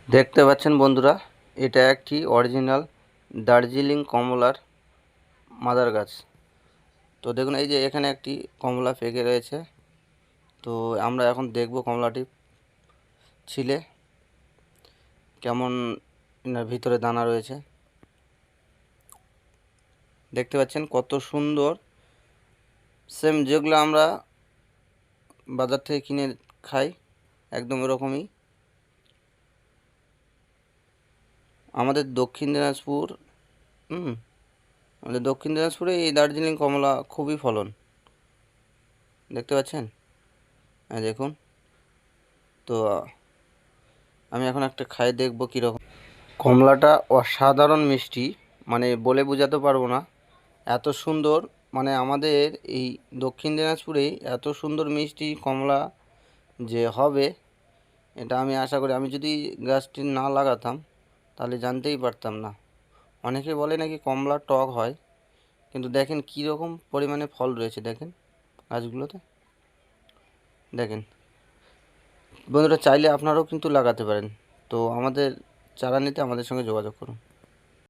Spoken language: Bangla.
দেখতে পাচ্ছেন বন্ধুরা, এটা একটি অরিজিনাল দার্জিলিং কমলার মাদার গাছ। তো দেখুন, এই যে এখানে একটি কমলা পেকে রয়েছে। তো আমরা এখন দেখব কমলাটি ছিলে কেমন ভিতরে দানা রয়েছে। দেখতে পাচ্ছেন কত সুন্দর, সেম যেগুলো আমরা বাজার থেকে কিনে খাই একদম এরকমই। আমাদের দক্ষিণ দিনাজপুর আমাদের দক্ষিণ দিনাজপুরে এই দার্জিলিং কমলা খুবই ফলন। দেখতে পাচ্ছেন, হ্যাঁ দেখুন। তো আমি এখন একটা খাই, দেখবো কীরকম। কমলাটা অসাধারণ মিষ্টি, মানে বলে বোঝাতে পারবো না, এত সুন্দর। মানে আমাদের এই দক্ষিণ দিনাজপুরেই এত সুন্দর মিষ্টি কমলা যে হবে, এটা আমি আশা করি। আমি যদি গাছটি না লাগাতাম তাহলে জানতেই পারতাম না। অনেকে বলে নাকি কমলা টক হয়, কিন্তু দেখেন কী রকম পরিমাণে ফল রয়েছে, দেখেন গাছগুলোতে। দেখেন বন্ধুরা, চাইলে আপনারাও কিন্তু লাগাতে পারেন। তো আমাদের চারা নিতে আমাদের সঙ্গে যোগাযোগ করুন।